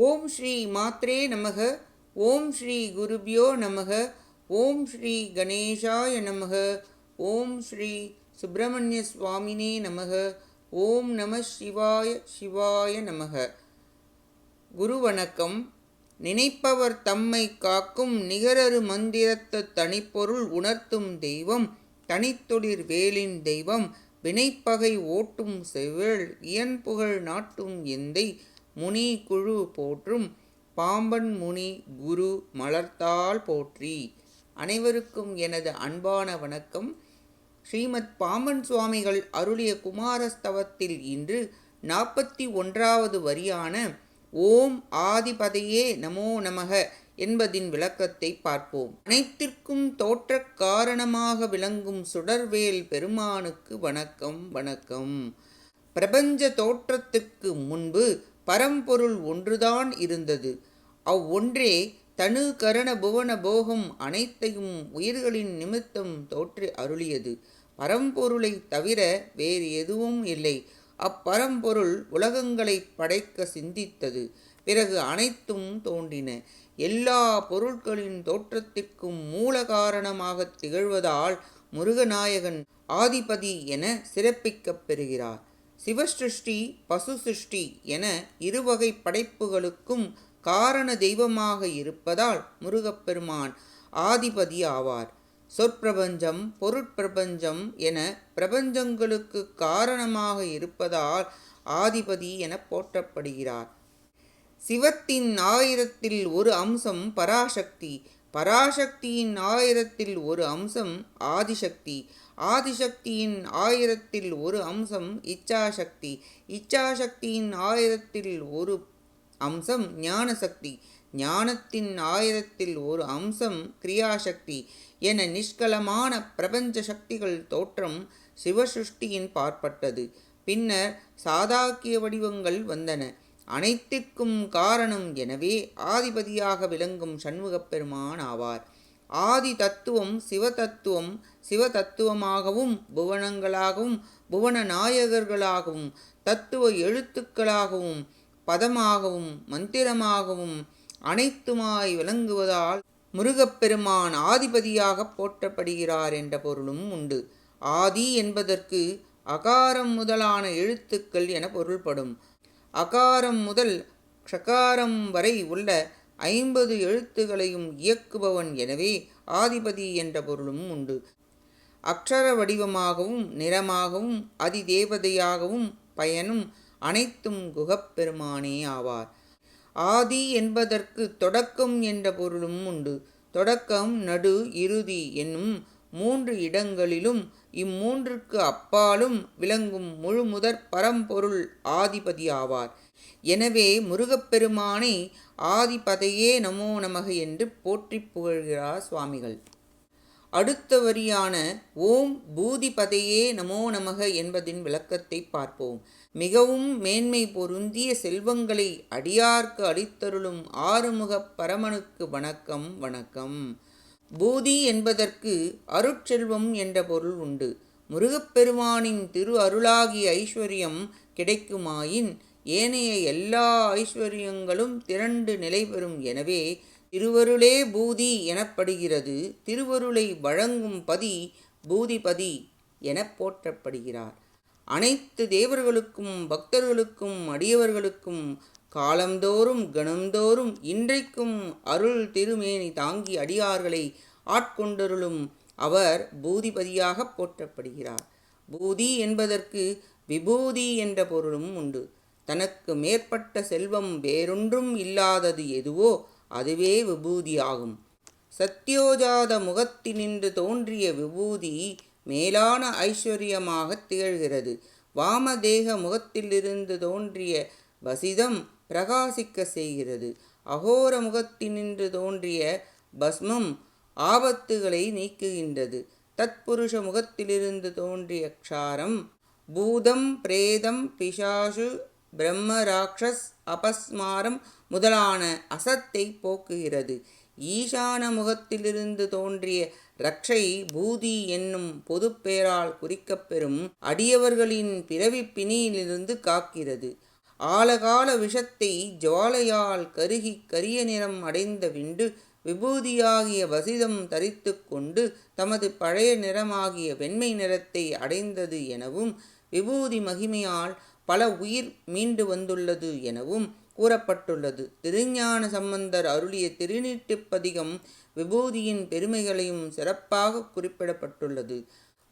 ஓம் ஸ்ரீ மாத்ரே நமக. ஓம் ஸ்ரீ குருபியோ நமக. ஓம் ஸ்ரீ கணேஷாய நமக. ஓம் ஸ்ரீ சுப்பிரமணிய சுவாமினே நமக. ஓம் நம சிவாய சிவாய நமக. குரு வணக்கம். நினைப்பவர் தம்மை காக்கும் நிகரரு மந்திரத்த தனிப்பொருள் உணர்த்தும் தெய்வம் தனித்தொடிர் வேலின் தெய்வம் வினைப்பகை ஓட்டும் செவ்வேள் இயன்புகழ் நாட்டும் எந்தை முனி குழு போற்றும் பாம்பன் முனி குரு மலர்த்தாள் போற்றி. அனைவருக்கும் எனது அன்பான வணக்கம். ஸ்ரீமத் பாம்பன் சுவாமிகள் அருளிய குமாரஸ்தவத்தில் இன்று 41வது வரியான ஓம் ஆதிபதையே நமோ நமக என்பதின் விளக்கத்தை பார்ப்போம். அனைத்திற்கும் தோற்ற காரணமாக விளங்கும் சுடர்வேல் பெருமானுக்கு வணக்கம் வணக்கம். பிரபஞ்ச தோற்றத்துக்கு முன்பு பரம்பொருள் ஒன்றுதான் இருந்தது. அவ்வொன்றே தனு கரண புவன போகம் அனைத்தையும் உயிர்களின் நிமித்தம் தோற்றி அருளியது. பரம்பொருளை தவிர வேறு எதுவும் இல்லை. அப்பரம்பொருள் உலகங்களை படைக்க சிந்தித்தது. பிறகு அனைத்தும் தோன்றின. எல்லா பொருட்களின் தோற்றத்திற்கும் மூல காரணமாக திகழ்வதால் முருகநாயகன் ஆதிபதி என சிறப்பிக்கப் பெறுகிறார். சிவசிருஷ்டி பசு சிருஷ்டி என இருவகை படைப்புகளுக்கும் காரண தெய்வமாக இருப்பதால் முருகப்பெருமான் ஆதிபதி ஆவார். சொற்பிரபஞ்சம் பொருட்பிரபஞ்சம் என பிரபஞ்சங்களுக்கு காரணமாக இருப்பதால் ஆதிபதி என போற்றப்படுகிறார். சிவத்தின் 1000ல் ஒரு அம்சம் பராசக்தி. பராசக்தியின் 1000ல் ஒரு அம்சம் ஆதிசக்தி. ஆதிசக்தியின் 1000ல் ஒரு அம்சம் இச்சாசக்தி. இச்சாசக்தியின் 1000ல் ஒரு அம்சம் ஞானசக்தி. ஞானத்தின் 1000ல் ஒரு அம்சம் கிரியாசக்தி என நிஷ்கலமான பிரபஞ்ச சக்திகள் தோற்றம் சிவசிருஷ்டியின் பார்ப்பட்டது. பின்னர் சாதாக்கிய வடிவங்கள் வந்தன. அனைத்திற்கும் காரணம் எனவே ஆதிபதியாக விளங்கும் சண்முகப்பெருமான் ஆவார். ஆதி தத்துவம் சிவதத்துவம், சிவதத்துவமாகவும் புவனங்களாகவும் புவன நாயகர்களாகவும் தத்துவ எழுத்துக்களாகவும் பதமாகவும் மந்திரமாகவும் அனைத்துமாய் விளங்குவதால் முருகப்பெருமான் ஆதிபதியாக போற்றப்படுகிறார் என்ற பொருளும் உண்டு. ஆதி என்பதற்கு அகாரம் முதலான எழுத்துக்கள் என பொருள்படும். அகாரம் முதல் க்ஷகாரம் வரை உள்ள 50 எழுத்துக்களையும் இயக்குபவன் எனவே ஆதிபதி என்ற பொருளும் உண்டு. அக்ஷர வடிவமாகவும் நிறமாகவும் அதிதேவதையாகவும் பயனும் அனைத்தும் குகப்பெருமானே ஆவார். ஆதி என்பதற்கு தொடக்கம் என்ற பொருளும் உண்டு. தொடக்கம் நடு இறுதி என்னும் 3 இடங்களிலும் இம்மூன்றுக்கு அப்பாலும் விளங்கும் முழுமுதற் பரம்பொருள் ஆதிபதி ஆவார். எனவே முருகப்பெருமானை ஆதிபதையே நமோ நமக என்று போற்றி புகழ்கிறார் சுவாமிகள். அடுத்த வரியான ஓம் பூதிபதையே நமோ நமக என்பதின் விளக்கத்தை பார்ப்போம். மிகவும் மேன்மை பொருந்திய செல்வங்களை அடியார்க்கு அளித்தருளும் ஆறுமுகப் பரமனுக்கு வணக்கம் வணக்கம். பூதி என்பதற்கு அருட்செல்வம் என்ற பொருள் உண்டு. முருகப்பெருமானின் திரு அருளாகிய ஐஸ்வர்யம் கிடைக்குமாயின் ஏனைய எல்லா ஐஸ்வர்யங்களும் திரண்டு நிலை பெறும். எனவே திருவருளே பூதி எனப்படுகிறது. திருவருளை வழங்கும் பதி பூதிபதி என போற்றப்படுகிறார். அனைத்து தேவர்களுக்கும் பக்தர்களுக்கும் அடியவர்களுக்கும் காலந்தோறும் கணந்தோறும் இன்றைக்கும் அருள் திருமேனி தாங்கி அடியார்களை ஆட்கொண்டருளும் அவர் பூதிபதியாக போற்றப்படுகிறார். பூதி என்பதற்கு விபூதி என்ற பொருளும் உண்டு. தனக்கு மேற்பட்ட செல்வம் வேறொன்றும் இல்லாதது எதுவோ அதுவே விபூதியாகும். சத்யோஜாத முகத்தினின்று தோன்றிய விபூதி மேலான ஐஸ்வர்யமாக திகழ்கிறது. வாமதேக முகத்திலிருந்து தோன்றிய வசிதம் பிரகாசிக்க செய்கிறது. அகோர முகத்தினின்று தோன்றிய பஸ்மம் ஆபத்துகளை நீக்குகின்றது. தத்புருஷ முகத்திலிருந்து தோன்றிய க்ஷாரம் பூதம் பிரேதம் பிசாசு பிரம்ம ராட்சஸ் அபஸ்மாரம் முதலான அசத்தை போக்குகிறது. ஈசான முகத்திலிருந்து தோன்றிய ரக்ஷை பூதி என்னும் பொதுப்பெயரால் குறிக்கப்பெறும் அடியவர்களின் பிறவி பிணியிலிருந்து காக்கிறது. ஆலகால விஷத்தை ஜுவாலையால் கருகி கரிய நிறம் அடைந்த விண்டு விபூதியாகிய வசிதம் தரித்து கொண்டு தமது பழைய நிறமாகிய வெண்மை நிறத்தை அடைந்தது எனவும் விபூதி மகிமையால் பல உயிர் மீண்டு வந்துள்ளது எனவும் கூறப்பட்டுள்ளது. திருஞான சம்பந்தர் அருளிய திருநீற்றுப்பதிகம் விபூதியின் பெருமைகளையும் சிறப்பாக குறிப்பிடப்பட்டுள்ளது.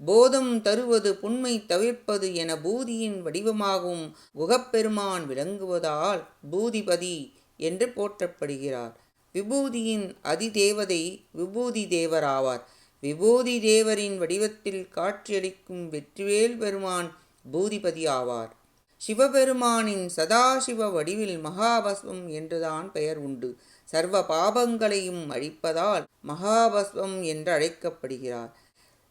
போதம் தருவது புண்மை தவிர்ப்பது என பூதியின் வடிவமாகவும் குகப்பெருமான் விளங்குவதால் பூதிபதி என்று போற்றப்படுகிறார். விபூதியின் அதிதேவதை விபூதி தேவராவார். விபூதி தேவரின் வடிவத்தில் காட்சியளிக்கும் வெற்றிவேல் பெருமான் பூதிபதி ஆவார். சிவபெருமானின் சதாசிவ வடிவில் மகாபஸ்வம் என்றுதான் பெயர் உண்டு. சர்வ பாபங்களையும் அழிப்பதால் மகாபஸ்வம் என்று அழைக்கப்படுகிறார்.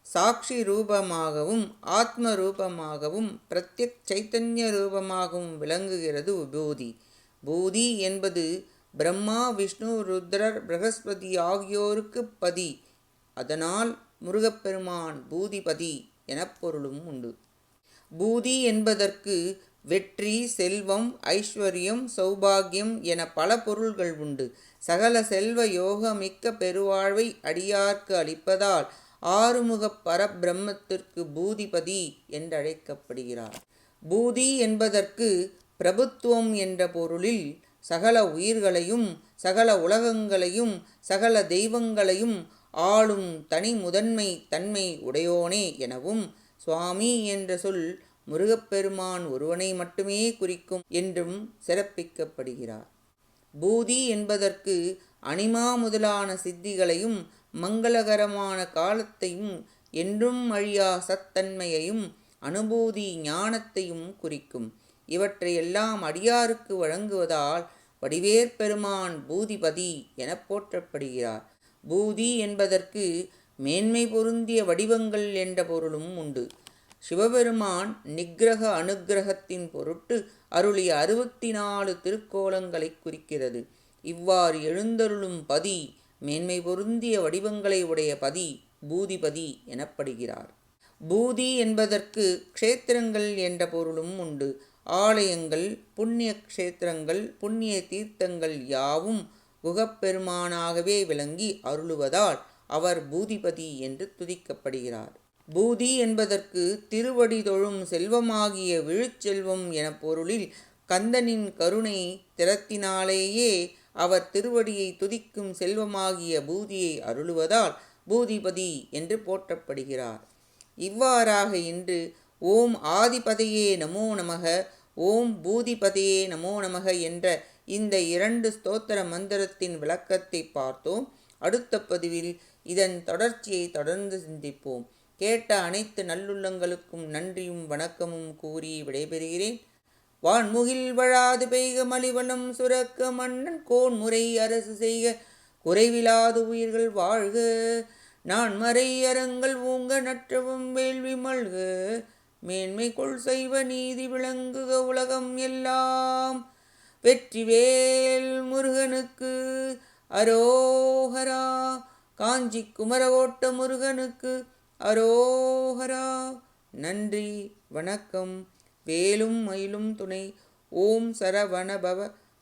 சாட்சி ரூபமாகவும் ஆத்ம ரூபமாகவும் பிரத்யக் சைத்தன்ய ரூபமாகவும் விளங்குகிறது விபூதி. பூதி என்பது பிரம்மா விஷ்ணு ருத்ரர் பிரகஸ்பதி ஆகியோருக்கு பதி. அதனால் முருகப்பெருமான் பூதிபதி எனப் பொருளும் உண்டு. பூதி என்பதற்கு வெற்றி, செல்வம், ஐஸ்வர்யம், சௌபாகியம் என பல பொருள்கள் உண்டு. சகல செல்வ யோகமிக்க பெருவாழ்வை அடியார்க்கு அளிப்பதால் ஆறுமுகப் பரபிரம்மத்திற்கு பூதிபதி என்றழைக்கப்படுகிறார். பூதி என்பதற்கு பிரபுத்துவம் என்ற பொருளில் சகல உயிர்களையும் சகல உலகங்களையும் சகல தெய்வங்களையும் ஆளும் தனி முதன்மை தன்மை உடையோனே எனவும், சுவாமி என்ற சொல் முருகப்பெருமான் ஒருவனை மட்டுமே குறிக்கும் என்றும் சிறப்பிக்கப்படுகிறார். பூதி என்பதற்கு அனிமா முதலான சித்திகளையும் மங்களகரமான காலத்தையும் என்றும் அழியா சத்தன்மையையும் அனுபூதி ஞானத்தையும் குறிக்கும். இவற்றையெல்லாம் அடியாருக்கு வழங்குவதால் வடிவேற்பெருமான் பூதிபதி என போற்றப்படுகிறார். பூதி என்பதற்கு மேன்மை பொருந்திய வடிவங்கள் என்ற பொருளும் உண்டு. சிவபெருமான் நிக்கிரக அனுக்கிரகத்தின் பொருட்டு அருளிய 64 திருக்கோலங்களை குறிக்கிறது. இவ்வாறு எழுந்தருளும் பதி மேன்மை பொருந்திய வடிவங்களை உடைய பதி பூதிபதி எனப்படுகிறார். பூதி என்பதற்கு க்ஷேத்திரங்கள் என்ற பொருளும் உண்டு. ஆலயங்கள், புண்ணிய க்ஷேத்திரங்கள், புண்ணிய தீர்த்தங்கள் யாவும் குகப்பெருமானாகவே விளங்கி அருளுவதால் அவர் பூதிபதி என்று துதிக்கப்படுகிறார். பூதி என்பதற்கு திருவடி தொழும் செல்வமாகிய விழுச்செல்வம் என பொருளில் கந்தனின் கருணை திறத்தினாலேயே அவர் திருவடியை துதிக்கும் செல்வமாகிய பூதியை அருளுவதால் பூதிபதி என்று போற்றப்படுகிறார். இவ்வாறாக இன்று ஓம் ஆதிபதையே நமோ நமக, ஓம் பூதிபதையே நமோ நமக என்ற இந்த 2 ஸ்தோத்திர மந்திரத்தின் விளக்கத்தை பார்த்தோம். அடுத்த பதிவில் இதன் தொடர்ச்சியை தொடர்ந்து சிந்திப்போம். கேட்ட அனைத்து நல்லுள்ளங்களுக்கும் நன்றியும் வணக்கமும் கூறி விடைபெறுகிறேன். வான்முகில் வழாது பெய்க மலிவளம் சுரக்க மன்னன் கோன்முறை அரசு செய்க குறைவிலாது உயிர்கள் வாழ்க நான்மறை அறங்கள் ஓங்க நற்றவும் வேள்வி மல்க மேன்மை கொள் செய்வ நீதி விளங்குக உலகம் எல்லாம். வெற்றிவேல் முருகனுக்கு அரோஹரா. காஞ்சி குமரகோட்ட முருகனுக்கு அரோஹரா. நன்றி, வணக்கம். வேலும் மயிலும் துணை. ஓம் சரவணபவ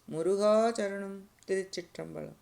முருகாச்சரணம். திருச்சிற்றம்பலம்.